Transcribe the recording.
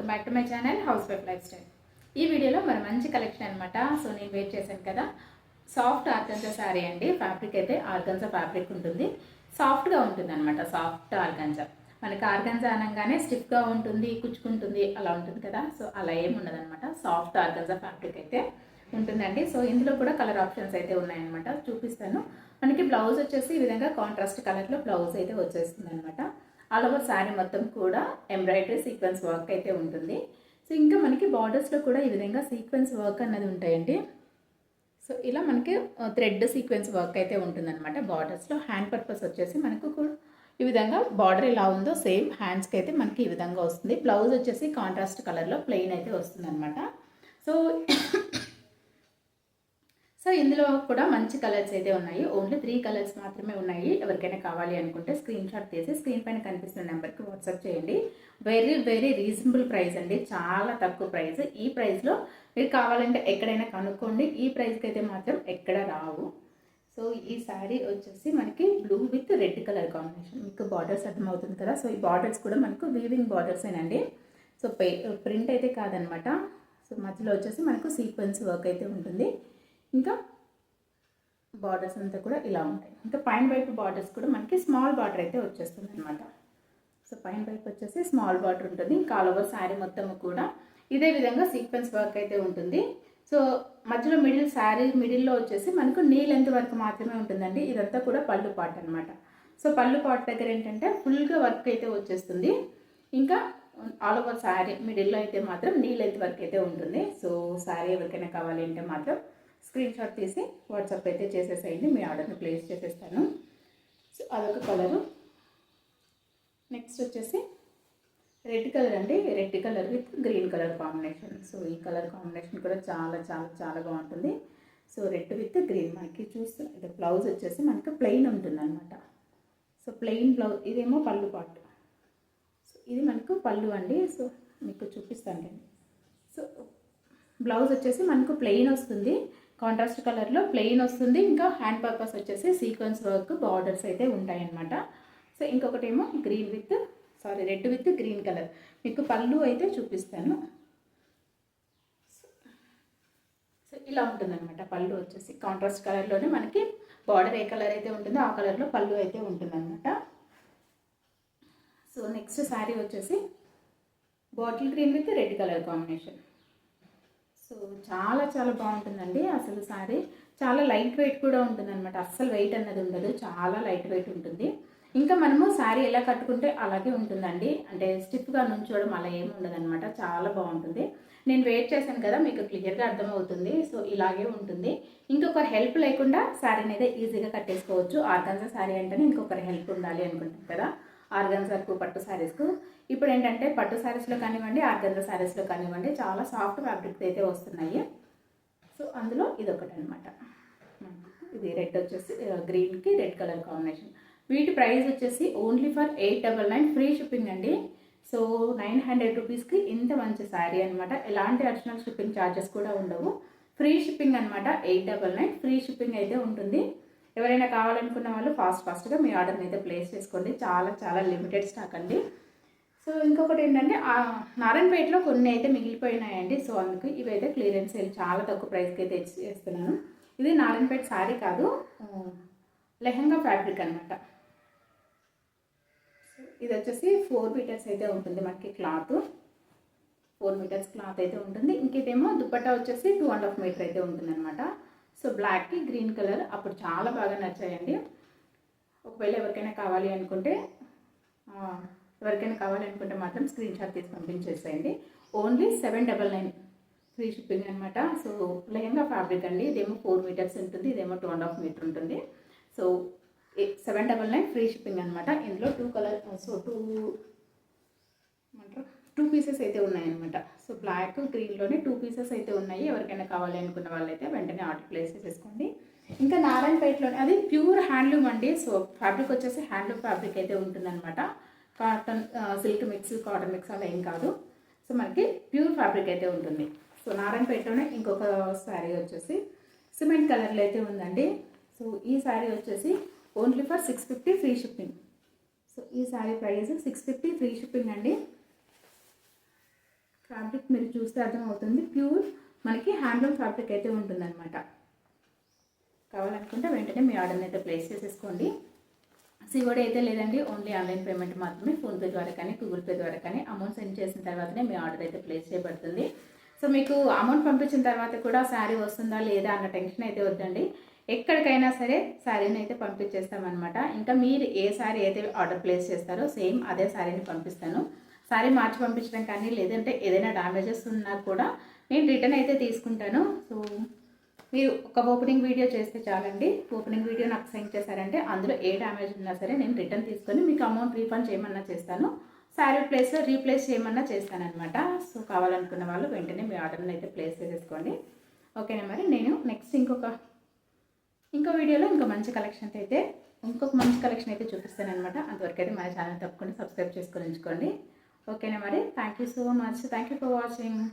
Welcome back to my channel house wife life style. ఈ వీడియోలో మరి మంచి కలెక్షన్ అనమాట. సో నేను వెయిట్ చేశాను కదా, సాఫ్ట్ ఆర్గన్జా శారీ అండి. ఫ్యాబ్రిక్ అయితే ఆర్గన్జా ఫ్యాబ్రిక్ ఉంటుంది, సాఫ్ట్గా ఉంటుంది అనమాట. సాఫ్ట్ ఆర్గన్జా, మనకి ఆర్గన్జా అనగానే స్టిఫ్గా ఉంటుంది, కుచ్చుకుంటుంది, అలా ఉంటుంది కదా. సో అలా ఏమి ఉండదు అనమాట. సాఫ్ట్ ఆర్గన్జా ఫ్యాబ్రిక్ అయితే ఉంటుందండి. సో ఇందులో కూడా కలర్ ఆప్షన్స్ అయితే ఉన్నాయన్నమాట, చూపిస్తాను. మనకి బ్లౌజ్ వచ్చేసి ఈ విధంగా కాంట్రాస్ట్ కలర్లో బ్లౌజ్ అయితే వచ్చేస్తుంది అనమాట. ఆల్ ఓవర్ శారీ మొత్తం కూడా ఎంబ్రాయిడరీ సీక్వెన్స్ వర్క్ అయితే ఉంటుంది. సో ఇంకా మనకి బార్డర్స్లో కూడా ఈ విధంగా సీక్వెన్స్ వర్క్ అన్నది ఉంటాయండి. సో ఇలా మనకి థ్రెడ్ సీక్వెన్స్ వర్క్ అయితే ఉంటుందన్నమాట. బార్డర్స్లో హ్యాండ్ పర్పస్ వచ్చేసి మనకు కూడా ఈ విధంగా బార్డర్ ఎలా ఉందో సేమ్ హ్యాండ్స్కి అయితే మనకి ఈ విధంగా వస్తుంది. బ్లౌజ్ వచ్చేసి కాంట్రాస్ట్ కలర్లో ప్లెయిన్ అయితే వస్తుంది అనమాట. సో ఇందులో కూడా మంచి కలర్స్ అయితే ఉన్నాయి. ఓన్లీ 3 కలర్స్ మాత్రమే ఉన్నాయి. ఎవరికైనా కావాలి అనుకుంటే స్క్రీన్ షాట్ తీసి స్క్రీన్ పైన కనిపిస్తున్న నెంబర్కి వాట్సాప్ చేయండి. వెరీ వెరీ రీజనబుల్ ప్రైస్ అండి, చాలా తక్కువ ప్రైస్. ఈ ప్రైస్లో మీరు కావాలంటే ఎక్కడైనా కనుక్కోండి. ఈ ప్రైస్కి అయితే మాత్రం ఎక్కడ రావు. సో ఈ శారీ వచ్చేసి మనకి blue with red colour combination. మీకు బార్డర్స్ అర్థమవుతుంది కదా. సో ఈ బార్డర్స్ కూడా మనకు వీవింగ్ బార్డర్సేనండి. సో ప్రింట్ అయితే కాదనమాట. సో మధ్యలో వచ్చేసి మనకు సీక్వెన్స్ వర్క్ అయితే ఉంటుంది. ఇంకా బార్డర్స్ అంతా కూడా ఇలా ఉంటాయి. ఇంకా పైన వైపు బార్డర్స్ కూడా మనకి స్మాల్ బార్డర్ అయితే వచ్చేస్తుంది అనమాట. సో పైన వైపు వచ్చేసి స్మాల్ బార్డర్ ఉంటుంది. ఇంకా ఆల్ ఓవర్ శారీ మొత్తం కూడా ఇదే విధంగా సీక్వెన్స్ వర్క్ అయితే ఉంటుంది. సో మధ్యలో శారీ మిడిల్లో వచ్చేసి మనకు నీ లెంత్ వరకు మాత్రమే ఉంటుందండి. ఇదంతా కూడా పళ్ళు పార్ట్ అనమాట. సో పళ్ళు పార్ట్ దగ్గర ఏంటంటే ఫుల్గా వర్క్ అయితే వచ్చేస్తుంది. ఇంకా ఆల్ ఓవర్ శారీ మిడిల్లో అయితే మాత్రం నీ లెంత్ వరకు అయితే ఉంటుంది. సో శారీ ఎవరికైనా కావాలి అంటే మాత్రం స్క్రీన్ షాట్ తీసి వాట్సాప్ అయితే చేసేసేయండి, మీ ఆర్డర్ని ప్లేస్ చేసేస్తాను. సో అదొక కలరు. నెక్స్ట్ వచ్చేసి రెడ్ కలర్ అండి. Red colour with green colour combination. So ఈ కలర్ కాంబినేషన్ కూడా చాలా చాలా చాలా బాగుంటుంది. సో రెడ్ విత్ గ్రీన్ మనకి చూస్తే బ్లౌజ్ వచ్చేసి మనకి ప్లెయిన్ ఉంటుంది అనమాట. సో ప్లెయిన్ బ్లౌజ్, ఇదేమో పళ్ళు పార్ట్. సో ఇది మనకు పళ్ళు అండి. సో మీకు చూపిస్తాను. సో బ్లౌజ్ వచ్చేసి మనకు ప్లెయిన్ వస్తుంది, కాంట్రాస్ట్ కలర్లో ప్లెయిన్ వస్తుంది. ఇంకా హ్యాండ్ పర్పస్ వచ్చేసి సీక్వెన్స్ వర్క్ బార్డర్స్ అయితే ఉంటాయన్నమాట. సో ఇంకొకటి ఏమో రెడ్ విత్ గ్రీన్ కలర్. మీకు పళ్ళు అయితే చూపిస్తాను. సో ఇలా ఉంటుందన్నమాట. పళ్ళు వచ్చేసి కాంట్రాస్ట్ కలర్లోనే మనకి బార్డర్ ఏ కలర్ అయితే ఉంటుందో ఆ కలర్లో పళ్ళు అయితే ఉంటుందన్నమాట. సో నెక్స్ట్ శారీ వచ్చేసి bottle green with red colour combination. So చాలా చాలా బాగుంటుందండి. అసలు శారీ చాలా లైట్ వెయిట్ కూడా ఉంటుంది అనమాట. అస్సలు వెయిట్ అన్నది ఉండదు, చాలా లైట్ వెయిట్ ఉంటుంది. ఇంకా మనము శారీ ఎలా కట్టుకుంటే అలాగే ఉంటుందండి. అంటే స్టిఫ్గా నుంచోవడం అలా ఏమి ఉండదు అనమాట. చాలా బాగుంటుంది. నేను వెయిట్ చేశాను కదా, మీకు క్లియర్గా అర్థమవుతుంది. సో ఇలాగే ఉంటుంది. ఇంకొకరి హెల్ప్ లేకుండా శారీని అయితే ఈజీగా కట్టేసుకోవచ్చు. ఆర్గాన్జా శారీ అంటేనే ఇంకొకరి హెల్ప్ ఉండాలి అనుకుంటాం కదా, ఆర్గాన్జాకు పట్టు శారీస్కు. ఇప్పుడు ఏంటంటే పట్టు శారీస్లో కానివ్వండి, ఆర్గాన్జా శారీస్లో కానివ్వండి, చాలా సాఫ్ట్ ఫ్యాబ్రిక్స్ అయితే వస్తున్నాయి. సో అందులో ఇదొకటి అనమాట. ఇది రెడ్ వచ్చేసి గ్రీన్కి రెడ్ కలర్ కాంబినేషన్. వీటి ప్రైస్ వచ్చేసి ఓన్లీ ఫర్ 899 ఫ్రీ షిప్పింగ్ అండి. సో 900 రూపీస్కి ఇంత మంచి శారీ అనమాట. ఎలాంటి అడిషనల్ షిప్పింగ్ ఛార్జెస్ కూడా ఉండవు. ఫ్రీ షిప్పింగ్ అనమాట. 899 ఫ్రీ షిప్పింగ్ అయితే ఉంటుంది. ఎవరైనా కావాలనుకున్న వాళ్ళు ఫాస్ట్గా మీ ఆర్డర్ని అయితే ప్లేస్ చేసుకోండి. చాలా చాలా లిమిటెడ్ స్టాక్ అండి. సో ఇంకొకటి ఏంటంటే నారాయణపేటలో కొన్ని అయితే మిగిలిపోయినాయండి. సో అందుకు ఇవైతే క్లియరెన్స్ సేల్ చాలా తక్కువ ప్రైస్కి అయితే చేస్తున్నాను. ఇది నారాయణపేట శారీ కాదు, లెహంగా ఫ్యాబ్రిక్ అనమాట. సో ఇది వచ్చేసి 4 మీటర్స్ అయితే ఉంటుంది మనకి క్లాత్. 4 మీటర్స్ క్లాత్ అయితే ఉంటుంది. ఇంకేదేమో దుపట్టా వచ్చేసి 2.5 మీటర్ అయితే ఉంటుంది అనమాట. సో బ్లాక్కి గ్రీన్ కలర్ అప్పుడు చాలా బాగా నచ్చాయండి. ఒకవేళ ఎవరికైనా కావాలి అనుకుంటే మాత్రం స్క్రీన్ షాట్ తీసి పంపించేసేయండి. ఓన్లీ 799 ఫ్రీ షిప్పింగ్ అనమాట. సో లెహంగా ఫ్యాబ్రిక్ అండి. ఇదేమో 4 మీటర్స్ ఉంటుంది, ఇదేమో 2.5 మీటర్ ఉంటుంది. సో 799 ఫ్రీ షిప్పింగ్ అనమాట. ఇందులో 2 పీసెస్ అయితే ఉన్నాయన్నమాట. సో బ్లాక్ గ్రీన్లోనే 2 పీసెస్ అయితే ఉన్నాయి. ఎవరికైనా కావాలి అనుకున్న వాళ్ళైతే వెంటనే ఆర్డర్ ప్లేస్ చేసేసుకోండి. ఇంకా నారాయణపేటలోనే అది ప్యూర్ హ్యాండ్లూమ్ అండి. సో ఫ్యాబ్రిక్ వచ్చేసి హ్యాండ్లూమ్ ఫ్యాబ్రిక్ అయితే ఉంటుందన్నమాట. Cotton silk mix, cotton mix అలా ఏం కాదు. సో మనకి ప్యూర్ ఫ్యాబ్రిక్ అయితే ఉంటుంది. సో నారాయణపేటలోనే ఇంకొక శారీ వచ్చేసి సిమెంట్ కలర్లో అయితే ఉందండి. సో ఈ శారీ వచ్చేసి only for 650 free shipping. So ఈ శారీ ప్రైస్ 650 ఫ్రీ షిప్పింగ్ అండి. ఫ్యాబ్రిక్ మీరు చూస్తే అర్థమవుతుంది, ప్యూర్ మనకి హ్యాండ్లూమ్ ఫ్యాబ్రిక్ అయితే ఉంటుందన్నమాట. కావాలనుకుంటే వెంటనే మీ ఆర్డర్ని అయితే ప్లేస్ చేసేసుకోండి. సిఓడి అయితే లేదండి, ఓన్లీ ఆన్లైన్ పేమెంట్ మాత్రమే. ఫోన్పే ద్వారా కానీ గూగుల్ పే ద్వారా కానీ అమౌంట్ సెండ్ చేసిన తర్వాతనే మీ ఆర్డర్ అయితే ప్లేస్ చేయబడుతుంది. సో మీకు అమౌంట్ పంపించిన తర్వాత కూడా శారీ వస్తుందా లేదా అన్న టెన్షన్ అయితే వద్దండి. ఎక్కడికైనా సరే శారీని అయితే పంపించేస్తామన్నమాట. ఇంకా మీరు ఏ శారీ అయితే ఆర్డర్ ప్లేస్ చేస్తారో సేమ్ అదే శారీని పంపిస్తాను. శారీ మార్చి పంపించడం కానీ లేదంటే ఏదైనా డ్యామేజెస్ ఉన్నా కూడా నేను రిటర్న్ అయితే తీసుకుంటాను. సో మీరు ఒక ఓపెనింగ్ వీడియో చేస్తే చాలండి. ఓపెనింగ్ వీడియో నాకు సెండ్ చేశారంటే అందులో ఏ డ్యామేజ్ ఉన్నా సరే నేను రిటర్న్ తీసుకొని మీకు అమౌంట్ రీఫండ్ చేయమన్నా చేస్తాను, శారీ ప్లేస్లో రీప్లేస్ చేయమన్నా చేస్తానన్నమాట. సో కావాలనుకున్న వాళ్ళు వెంటనే మీ ఆర్డర్ని అయితే ప్లేస్ చేసేసుకోండి. ఓకేనా? మరి నేను నెక్స్ట్ ఇంకో వీడియోలో ఇంకొక మంచి కలెక్షన్ అయితే చూపిస్తానమాట. అంతవరకు అయితే మన ఛానల్ తప్పకుండా సబ్స్క్రైబ్ చేసుకొని ఉంచుకోండి. ఓకేనా? మరి thank you so much. Thank you for watching.